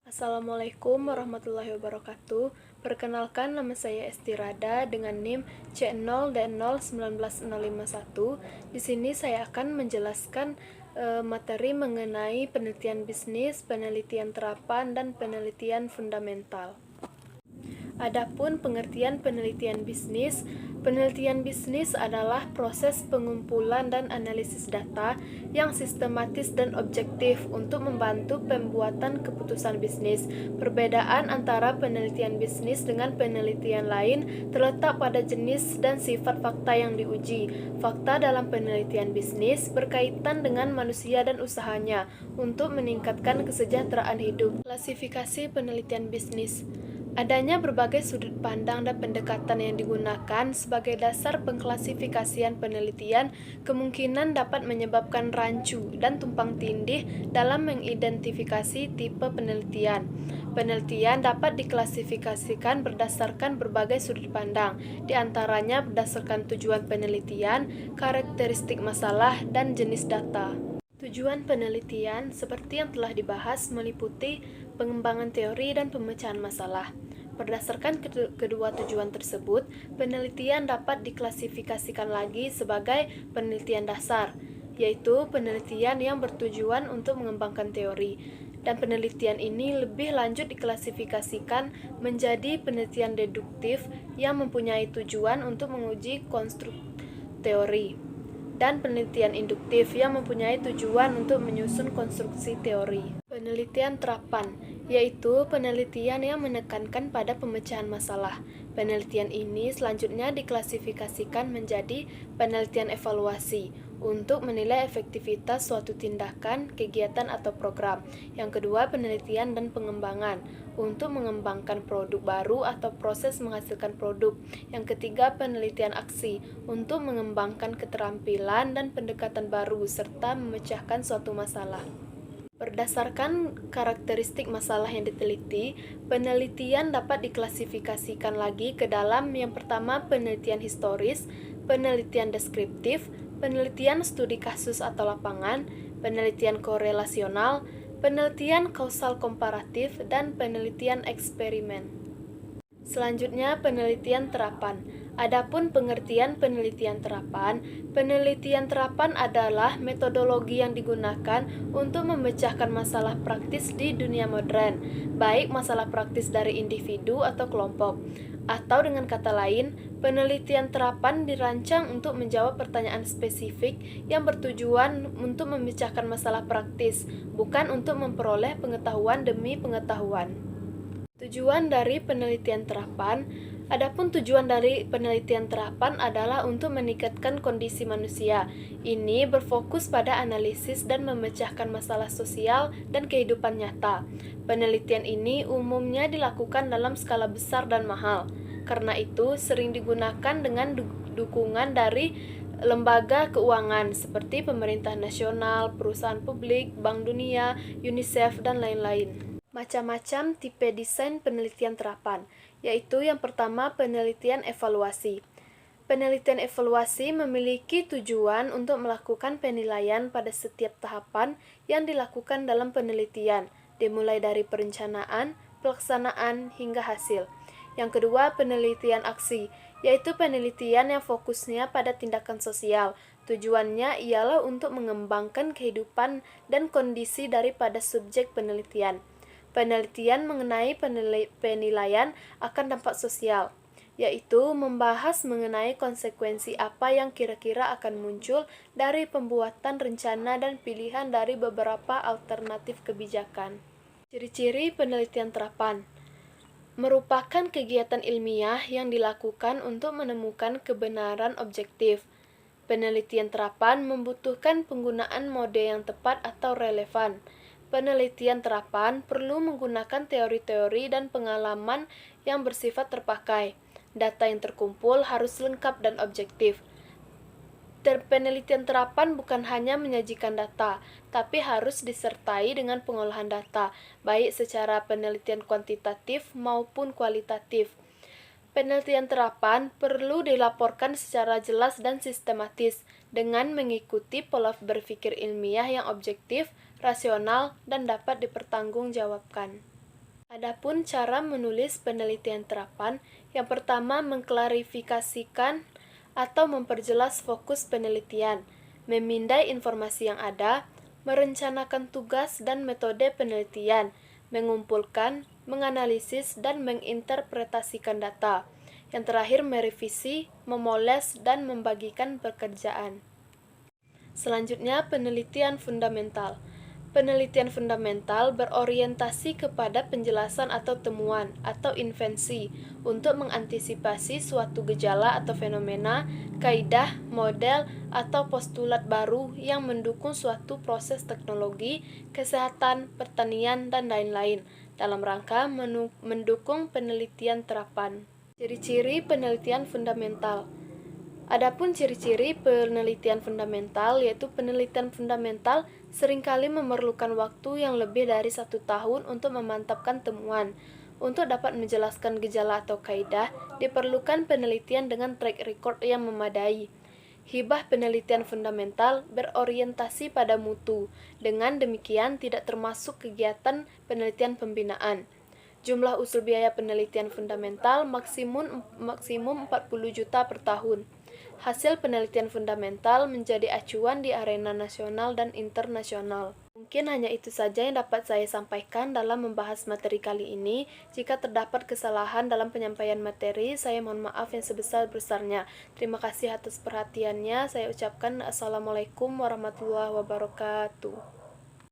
Assalamualaikum warahmatullahi wabarakatuh. Perkenalkan, nama saya Esti Rada dengan NIM C0D019051. Di sini saya akan menjelaskan materi mengenai penelitian bisnis, penelitian terapan, dan penelitian fundamental. Adapun pengertian penelitian bisnis adalah proses pengumpulan dan analisis data yang sistematis dan objektif untuk membantu pembuatan keputusan bisnis. Perbedaan antara penelitian bisnis dengan penelitian lain terletak pada jenis dan sifat fakta yang diuji. Fakta dalam penelitian bisnis berkaitan dengan manusia dan usahanya untuk meningkatkan kesejahteraan hidup. Klasifikasi penelitian bisnis. Adanya berbagai sudut pandang dan pendekatan yang digunakan sebagai dasar pengklasifikasian penelitian kemungkinan dapat menyebabkan rancu dan tumpang tindih dalam mengidentifikasi tipe penelitian. Penelitian dapat diklasifikasikan berdasarkan berbagai sudut pandang, di antaranya berdasarkan tujuan penelitian, karakteristik masalah, dan jenis data. Tujuan penelitian, seperti yang telah dibahas, meliputi pengembangan teori dan pemecahan masalah. Berdasarkan kedua tujuan tersebut, penelitian dapat diklasifikasikan lagi sebagai penelitian dasar, yaitu penelitian yang bertujuan untuk mengembangkan teori. Dan penelitian ini lebih lanjut diklasifikasikan menjadi penelitian deduktif yang mempunyai tujuan untuk menguji konstruk teori, dan penelitian induktif yang mempunyai tujuan untuk menyusun konstruksi teori. Penelitian terapan, yaitu penelitian yang menekankan pada pemecahan masalah. Penelitian ini selanjutnya diklasifikasikan menjadi penelitian evaluasi untuk menilai efektivitas suatu tindakan, kegiatan, atau program. Yang kedua, penelitian dan pengembangan untuk mengembangkan produk baru atau proses menghasilkan produk. Yang ketiga, penelitian aksi untuk mengembangkan keterampilan dan pendekatan baru serta memecahkan suatu masalah. Berdasarkan karakteristik masalah yang diteliti, penelitian dapat diklasifikasikan lagi ke dalam yang pertama penelitian historis, penelitian deskriptif, penelitian studi kasus atau lapangan, penelitian korelasional, penelitian kausal komparatif, dan penelitian eksperimen. Selanjutnya, penelitian terapan. Adapun pengertian penelitian terapan adalah metodologi yang digunakan untuk memecahkan masalah praktis di dunia modern, baik masalah praktis dari individu atau kelompok. Atau dengan kata lain, penelitian terapan dirancang untuk menjawab pertanyaan spesifik yang bertujuan untuk memecahkan masalah praktis, bukan untuk memperoleh pengetahuan demi pengetahuan. Tujuan dari penelitian terapan. Adapun tujuan dari penelitian terapan adalah untuk meningkatkan kondisi manusia. Ini berfokus pada analisis dan memecahkan masalah sosial dan kehidupan nyata. Penelitian ini umumnya dilakukan dalam skala besar dan mahal. Karena itu, sering digunakan dengan dukungan dari lembaga keuangan seperti pemerintah nasional, perusahaan publik, Bank Dunia, UNICEF, dan lain-lain. Macam-macam tipe desain penelitian terapan, yaitu yang pertama penelitian evaluasi. Penelitian evaluasi memiliki tujuan untuk melakukan penilaian pada setiap tahapan yang dilakukan dalam penelitian, dimulai dari perencanaan, pelaksanaan, hingga hasil. Yang kedua, penelitian aksi, yaitu penelitian yang fokusnya pada tindakan sosial. Tujuannya ialah untuk mengembangkan kehidupan dan kondisi daripada subjek penelitian. Penelitian mengenai penilaian akan dampak sosial, yaitu membahas mengenai konsekuensi apa yang kira-kira akan muncul dari pembuatan rencana dan pilihan dari beberapa alternatif kebijakan. Ciri-ciri penelitian terapan merupakan kegiatan ilmiah yang dilakukan untuk menemukan kebenaran objektif. Penelitian terapan membutuhkan penggunaan mode yang tepat atau relevan. Penelitian terapan perlu menggunakan teori-teori dan pengalaman yang bersifat terpakai. Data yang terkumpul harus lengkap dan objektif. Penelitian terapan bukan hanya menyajikan data, tapi harus disertai dengan pengolahan data, baik secara penelitian kuantitatif maupun kualitatif. Penelitian terapan perlu dilaporkan secara jelas dan sistematis dengan mengikuti pola berpikir ilmiah yang objektif, rasional, dan dapat dipertanggungjawabkan. Adapun cara menulis penelitian terapan, yang pertama mengklarifikasikan atau memperjelas fokus penelitian, memindai informasi yang ada, merencanakan tugas dan metode penelitian, mengumpulkan, menganalisis, dan menginterpretasikan data. Yang terakhir merevisi, memoles, dan membagikan pekerjaan. Selanjutnya, penelitian fundamental. Penelitian fundamental berorientasi kepada penjelasan atau temuan atau invensi untuk mengantisipasi suatu gejala atau fenomena, kaidah, model, atau postulat baru yang mendukung suatu proses teknologi, kesehatan, pertanian, dan lain-lain dalam rangka mendukung penelitian terapan. Ciri-ciri penelitian fundamental. Adapun ciri-ciri penelitian fundamental, yaitu penelitian fundamental seringkali memerlukan waktu yang lebih dari 1 tahun untuk memantapkan temuan. Untuk dapat menjelaskan gejala atau kaidah, diperlukan penelitian dengan track record yang memadai. Hibah penelitian fundamental berorientasi pada mutu, dengan demikian tidak termasuk kegiatan penelitian pembinaan. Jumlah usul biaya penelitian fundamental maksimum 40 juta per tahun. Hasil penelitian fundamental menjadi acuan di arena nasional dan internasional. Mungkin hanya itu saja yang dapat saya sampaikan dalam membahas materi kali ini. Jika terdapat kesalahan dalam penyampaian materi, saya mohon maaf yang sebesar-besarnya. Terima kasih atas perhatiannya. Saya ucapkan Assalamualaikum warahmatullahi wabarakatuh.